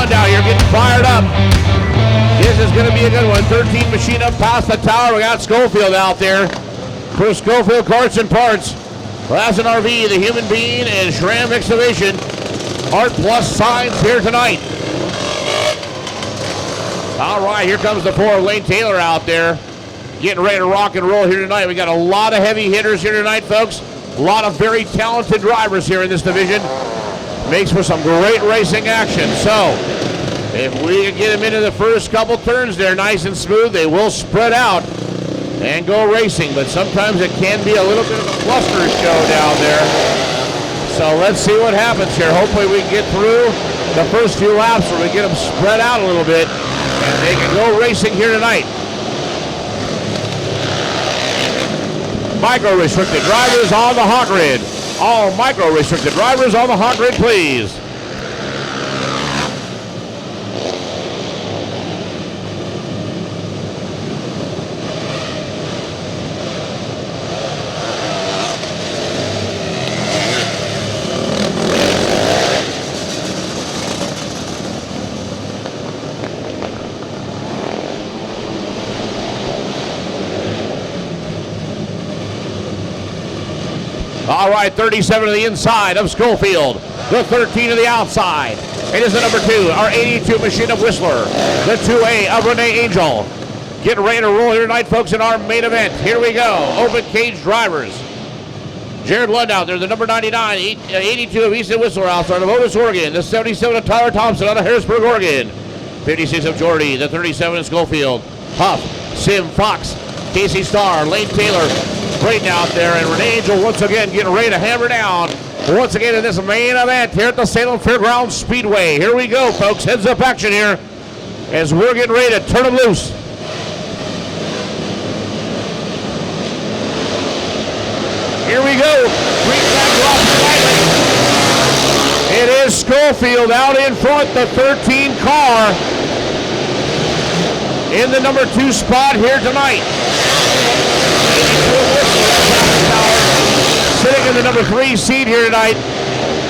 down here, getting fired up. This is going to be a good one. 13 machine up past the tower. We got Schofield out there. For Schofield Carts and Parts. Lassen RV, The Human Being, and Shram Excavation. Art Plus Signs here tonight. All right, here comes the 4 of Lane Taylor out there. Getting ready to rock and roll here tonight. We got a lot of heavy hitters here tonight, folks. A lot of very talented drivers here in this division. Makes for some great racing action. So, if we can get them into the first couple turns there nice and smooth, they will spread out and go racing. But sometimes it can be a little bit of a cluster show down there. So let's see what happens here. Hopefully we can get through the first few laps where we get them spread out a little bit and they can go racing here tonight. Micro-restricted drivers on the hot grid. All micro-restricted drivers on the hot grid, please. All right, 37 to the inside of Schofield. The 13 to the outside. It is the number 2, our 82 machine of Whistler. The 2A of Renee Angel. Getting ready to roll here tonight, folks, in our main event. Here we go. Open cage drivers. Jared Lund out there, the number 99, 82 of Easton Whistler outside of Otis, Oregon. The 77 of Tyler Thompson out of Harrisburg, Oregon. 56 of Jordy. The 37 of Schofield. Huff, Sim, Fox, Casey Starr, Lane Taylor, Brayton out there, and Renee Angel once again getting ready to hammer down once again in this main event here at the Salem Fairgrounds Speedway. Here we go, folks. Heads up action here as we're getting ready to turn them loose. Here we go. Green flag drops slightly. It is Schofield out in front, the 13 car in the number 2 spot here tonight. Sitting in the number 3 seat here tonight.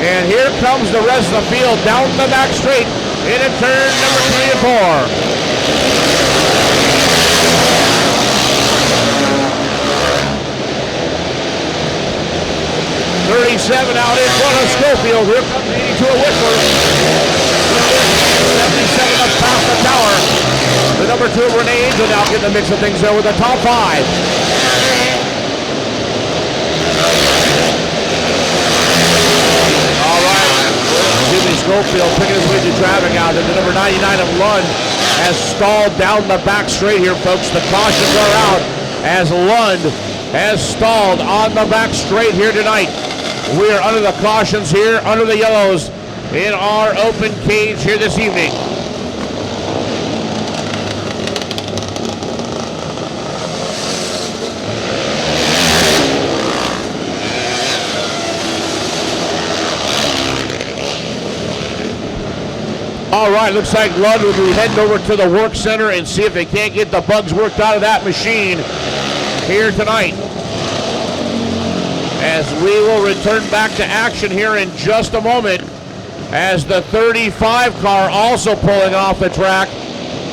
And here comes the rest of the field down the back straight into turn number 3 and 4. 37 out in front of Schofield. Here comes 82 of Whistler. 77 up past the tower. The number 2 of Renee Angel now getting the mix of things there with the top 5. All right. Jimmy Schofield picking his way to traffic out. And the number 99 of Lund has stalled down the back straight here, folks. The cautions are out as Lund has stalled on the back straight here tonight. We are under the cautions here, under the yellows in our open cage here this evening. All right, looks like Lund will be heading over to the work center and see if they can't get the bugs worked out of that machine here tonight. As we will return back to action here in just a moment as the 35 car also pulling off the track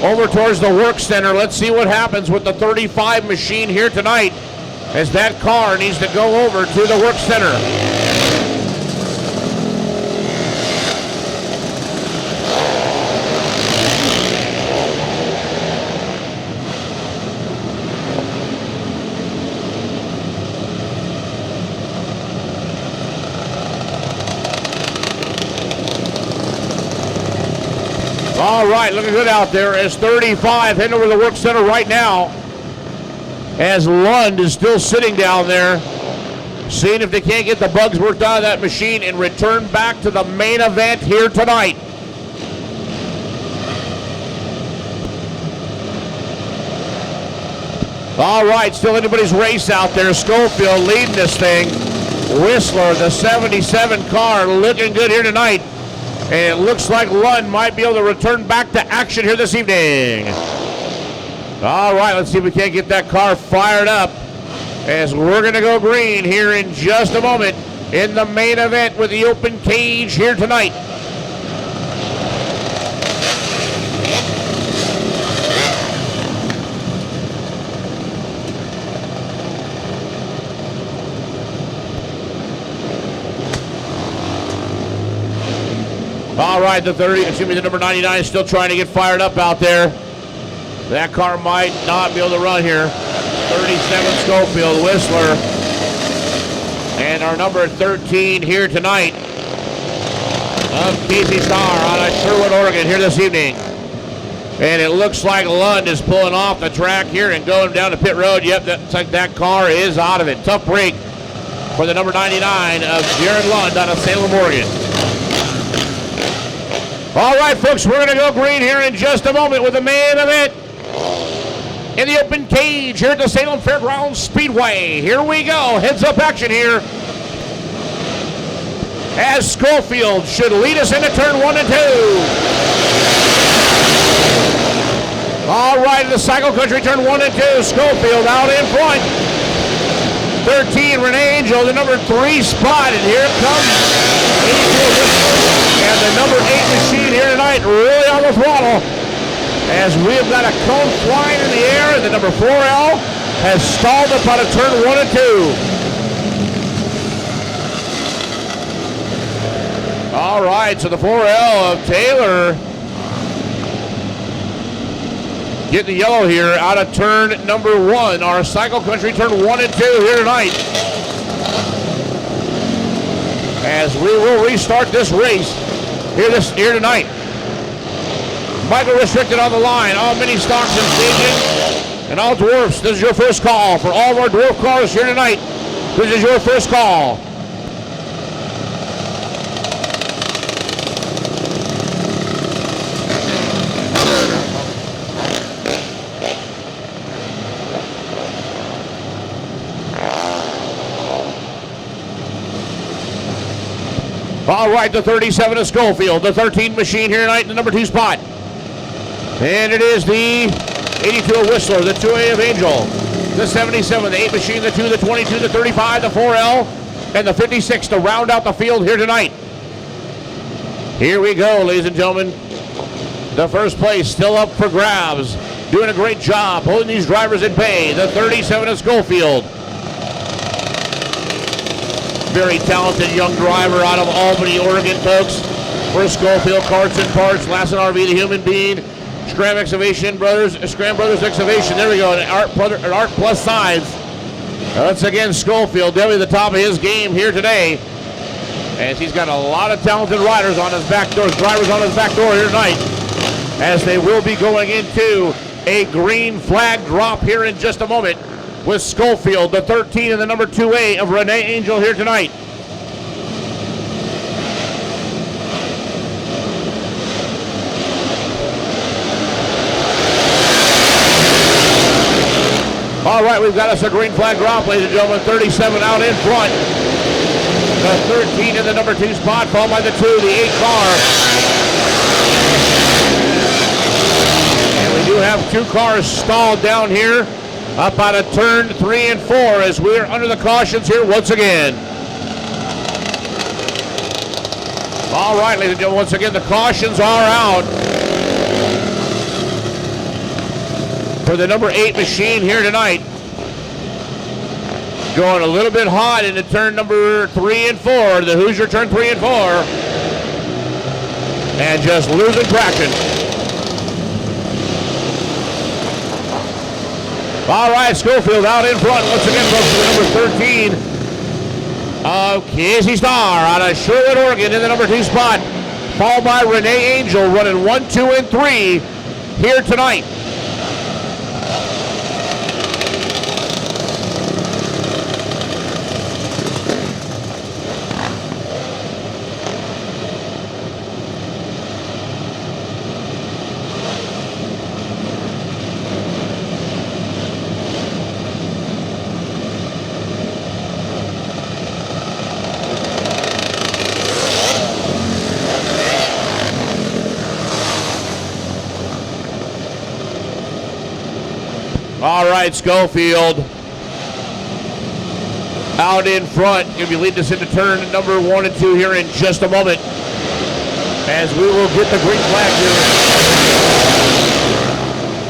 over towards the work center. Let's see what happens with the 35 machine here tonight as that car needs to go over to the work center. All right, looking good out there as 35 heading over to the work center right now as Lund is still sitting down there seeing if they can't get the bugs worked out of that machine and return back to the main event here tonight. All right, still anybody's race out there. Schofield leading this thing. Whistler, the 77 car, looking good here tonight. And it looks like Lund might be able to return back to action here this evening. All right, let's see if we can't get that car fired up as we're going to go green here in just a moment in the main event with the open cage here tonight. All right, the number 99 is still trying to get fired up out there. That car might not be able to run here. 37 Schofield, Whistler. And our number 13 here tonight of Casey Starr out of Sherwood, Oregon here this evening. And it looks like Lund is pulling off the track here and going down to pit road. Yep, that's like that car is out of it. Tough break for the number 99 of Jared Lund out of Salem, Oregon. All right, folks, we're going to go green here in just a moment with the main event in the open cage here at the Salem Fairgrounds Speedway. Here we go. Heads-up action here as Schofield should lead us into turn 1 and 2. All right, the Cycle Country turn 1 and 2. Schofield out in front. 13, Renee Angel, the number 3 spot, and here comes 82. And the number 8 machine here tonight really on the throttle as we've got a cone flying in the air, and the number 4L has stalled up out of turn 1 and 2. All right, so the 4L of Taylor getting the yellow here out of turn number 1. Our Cycle Country turn 1 and 2 here tonight. As we will restart this race here tonight. Michael Restricted on the line. All mini stocks and staging. And all dwarfs, this is your first call. For all of our dwarf cars here tonight, this is your first call. All right, the 37 of Schofield, the 13 machine here tonight in the number 2 spot. And it is the 82 of Whistler, the 2A of Angel, the 77, the 8 machine, the 2, the 22, the 35, the 4L, and the 56 to round out the field here tonight. Here we go, ladies and gentlemen. The first place still up for grabs. Doing a great job holding these drivers in bay. The 37 of Schofield. Very talented young driver out of Albany, Oregon, folks. For Schofield Karts and Parts, Lassen RV, the Human Being, Scram Brothers Excavation. There we go, an Art Plus Sides. Once again, Schofield, definitely the top of his game here today. As he's got a lot of talented riders on his back door, drivers on his back door here tonight. As they will be going into a green flag drop here in just a moment with Schofield, the 13 and the number 2A of Renee Angel here tonight. All right, we've got us a green flag drop, ladies and gentlemen. 37 out in front. The 13 in the number 2 spot, followed by the 2, the 8 car. And we do have 2 cars stalled down here up out of turn 3 and 4 as we're under the cautions here once again. All right, ladies and gentlemen, once again, the cautions are out for the number 8 machine here tonight. Going a little bit hot into turn number 3 and 4, the Hoosier turn 3 and 4. And just losing traction. All right, Schofield out in front once again, folks, to the number 13 of Casey Starr out of Sherwood, Oregon in the number 2 spot. Followed by Renee Angel running 1, 2, and 3 here tonight. All right, Schofield out in front. Going to be leading us into turn number 1 and 2 here in just a moment. As we will get the green flag here.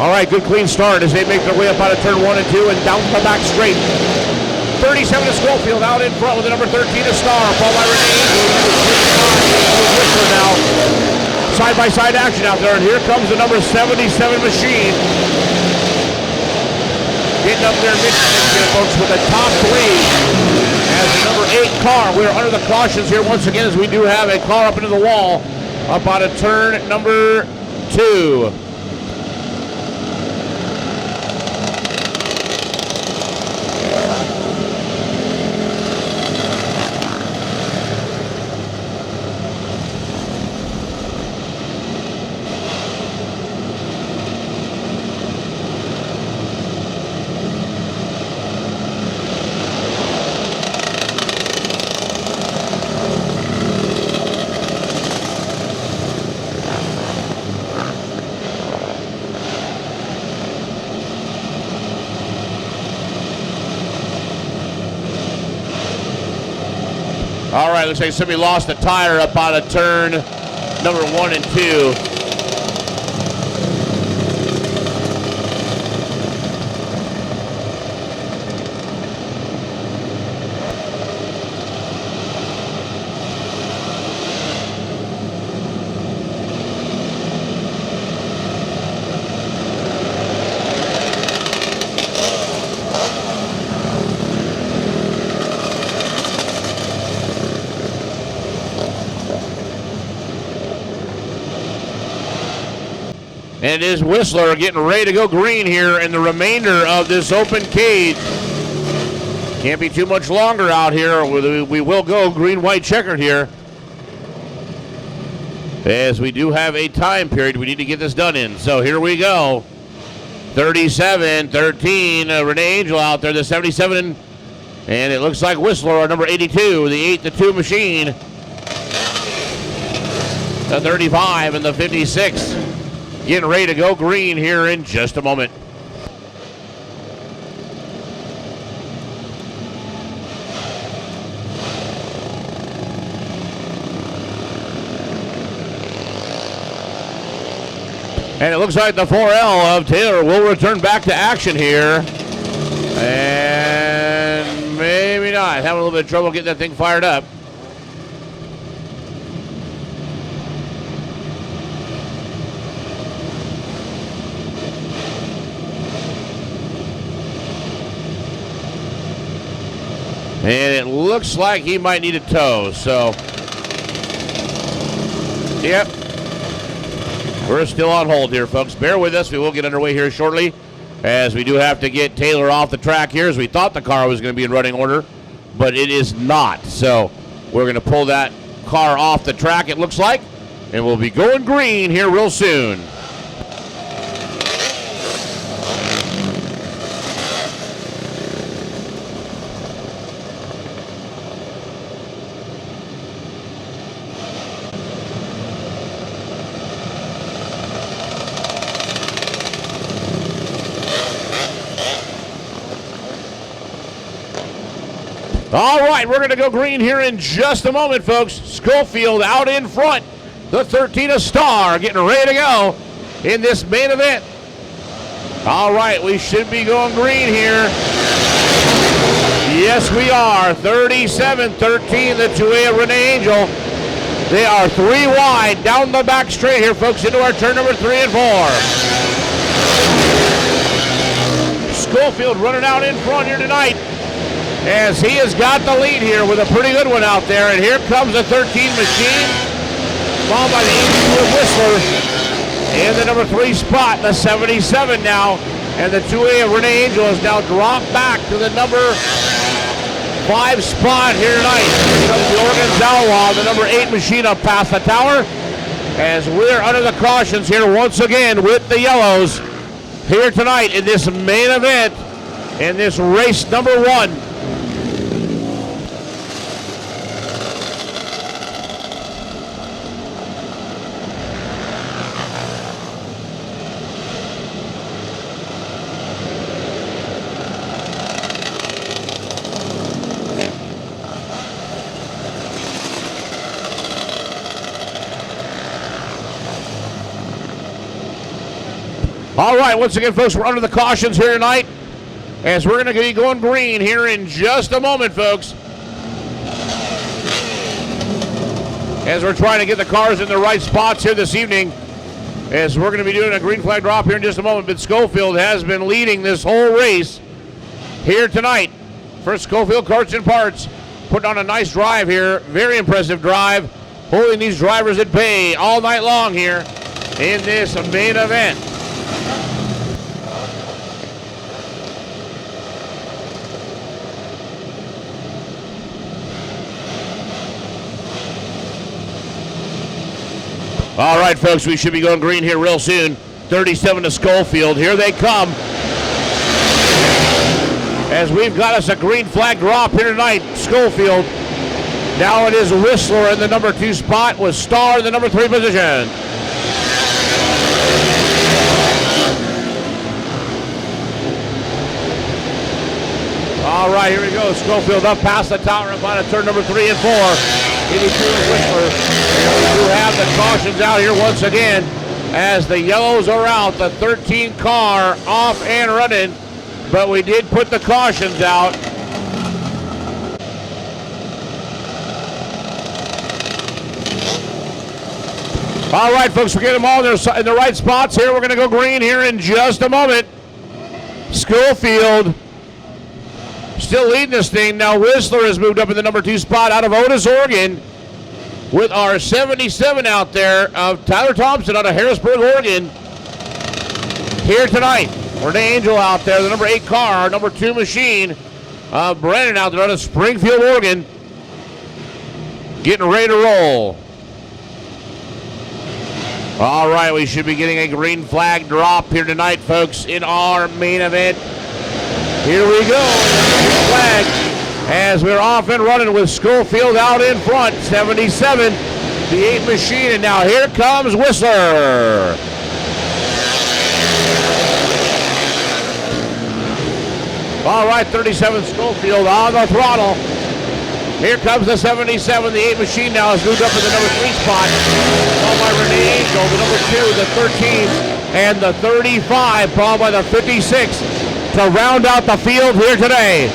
All right, good clean start as they make their way up out of turn 1 and 2 and down the back straight. 37 to Schofield out in front with the number 13 of Starr, followed by Renee Angel, now side-by-side action out there, and here comes the number 77 machine. Getting up there mid-engine, folks, with the top three as the number 8 car. We're under the cautions here once again as we do have a car up into the wall up on a turn number 2. All right, looks like somebody lost a tire up on a turn number 1 and 2. And it is Whistler getting ready to go green here in the remainder of this open cage. Can't be too much longer out here. We will go green-white-checkered here. As we do have a time period we need to get this done in. So here we go. 37-13, Renee Angel out there, the 77. And it looks like Whistler, our number 82, the 8-2 machine. The 35 and the 56. Getting ready to go green here in just a moment. And it looks like the 4L of Taylor will return back to action here. And maybe not. Having a little bit of trouble getting that thing fired up. And it looks like he might need a tow, so. Yep. We're still on hold here, folks. Bear with us. We will get underway here shortly, as we do have to get Taylor off the track here, as we thought the car was going to be in running order, but it is not. So we're going to pull that car off the track, it looks like, and we'll be going green here real soon. All right, we're going to go green here in just a moment, folks. Schofield out in front. The 13 a star getting ready to go in this main event. All right, we should be going green here. Yes, we are. 37-13, the 2A of Renee Angel. They are 3 wide down the back straight here, folks, into our turn number 3 and 4. Schofield running out in front here tonight, as he has got the lead here with a pretty good one out there. And here comes the 13 machine, followed by the 82 of Whistler in the number 3 spot, the 77 now. And the 2A of Renee Angel has now dropped back to the number 5 spot here tonight. Here comes the Oregon Zalaw, the number 8 machine up past the tower, as we're under the cautions here once again with the yellows here tonight in this main event, in this race number 1. All right, once again, folks, we're under the cautions here tonight, as we're going to be going green here in just a moment, folks. as we're trying to get the cars in the right spots here this evening, as we're going to be doing a green flag drop here in just a moment. But Schofield has been leading this whole race here tonight for Schofield Karts and Parts, putting on a nice drive here. Very impressive drive, holding these drivers at bay all night long here in this main event. All right, folks, we should be going green here real soon. 37 to Schofield. Here they come. As we've got us a green flag drop here tonight, Schofield. Now it is Whistler in the number 2 spot with Starr in the number 3 position. All right, here we go. Schofield up past the tower about turn number 3 and 4. 82 is Whistler. And we do have the cautions out here once again as the yellows are out. The 13 car off and running, but we did put the cautions out. All right, folks, we're getting them all in the right spots here. We're going to go green here in just a moment. Schofield still leading this thing. Now Whistler has moved up in the number 2 spot out of Otis, Oregon, with our 77 out there of Tyler Thompson out of Harrisburg, Oregon. Here tonight, Renee Angel out there, the number 8 car, our number 2 machine. Brandon out there out of Springfield, Oregon, getting ready to roll. All right, we should be getting a green flag drop here tonight, folks, in our main event. Here we go, green flag, as we're off and running with Schofield out in front, 77, the 8 machine, and now here comes Whistler. All right, 37 Schofield on the throttle. Here comes the 77, the 8 machine now has moved up in the number 3 spot. Followed by Renee Angel, the number 2, the 13, and the 35, followed by the 56 to round out the field here today.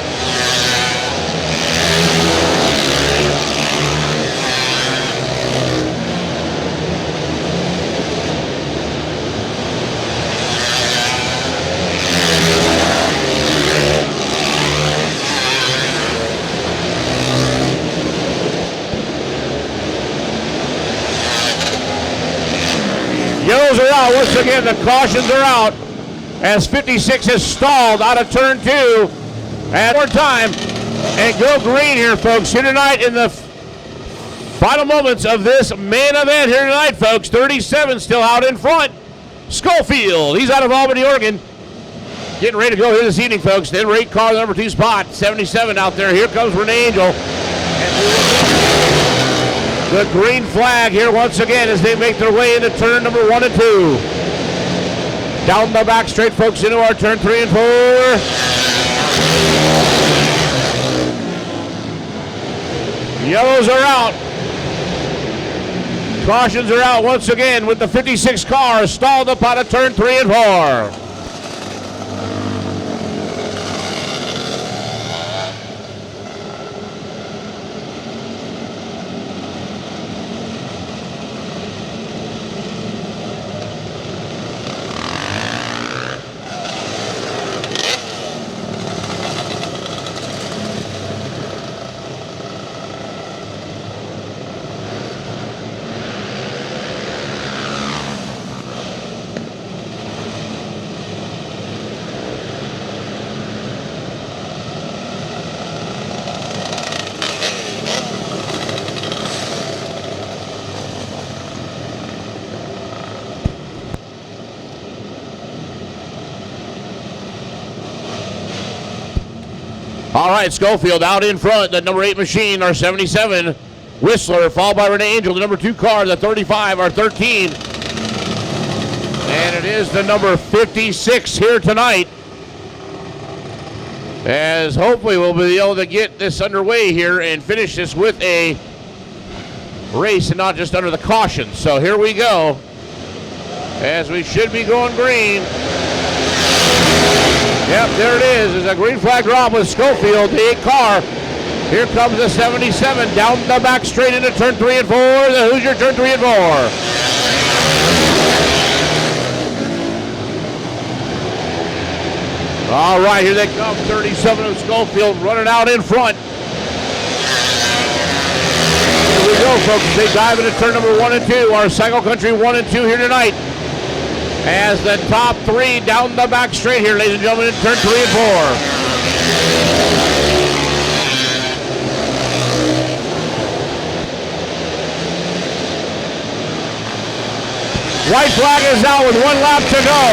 Yellows are out. Once again, the cautions are out as 56 has stalled out of turn 2. And more time. And go green here, folks. Here tonight in the final moments of this main event here tonight, folks. 37 still out in front. Schofield. He's out of Albany, Oregon. Getting ready to go here this evening, folks. Then rate car, the number 2 spot. 77 out there. Here comes Renee Angel. The green flag here once again as they make their way into turn number 1 and 2. Down the back straight, folks, into our turn 3 and 4. Yellows are out. Cautions are out once again with the 56 car stalled up out of turn 3 and 4. All right, Schofield out in front, the number 8 machine, our 77. Whistler, followed by Renee Angel, the number 2 car, the 35, our 13. And it is the number 56 here tonight. As hopefully we'll be able to get this underway here and finish this with a race and not just under the caution. So here we go, as we should be going green. Yep, there it is. It's a green flag drop with Schofield, the 8 car. Here comes the 77 down the back straight into turn 3 and 4. The Hoosier turn 3 and 4. All right, here they come. 37 of Schofield running out in front. Here we go, folks. They dive into turn number 1 and 2. Our Cycle Country 1 and 2 here tonight. As the top 3 down the back straight here, ladies and gentlemen, in turn 3 and 4. White flag is out with 1 lap to go.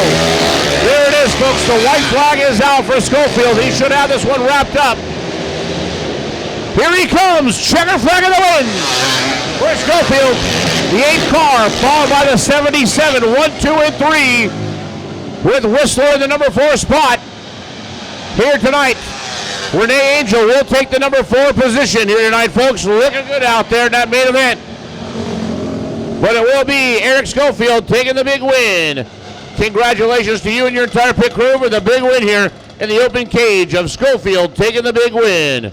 There it is, folks. The white flag is out for Schofield. He should have this one wrapped up. Here he comes. Checker flag in the wind for Schofield. The 8th car, followed by the 77. 1, 2, and 3 with Whistler in the number 4 spot. Here tonight, Renee Angel will take the number 4 position here tonight, folks. Looking good out there in that main event. But it will be Eric Schofield taking the big win. Congratulations to you and your entire pit crew for the big win here in the open cage of Schofield taking the big win.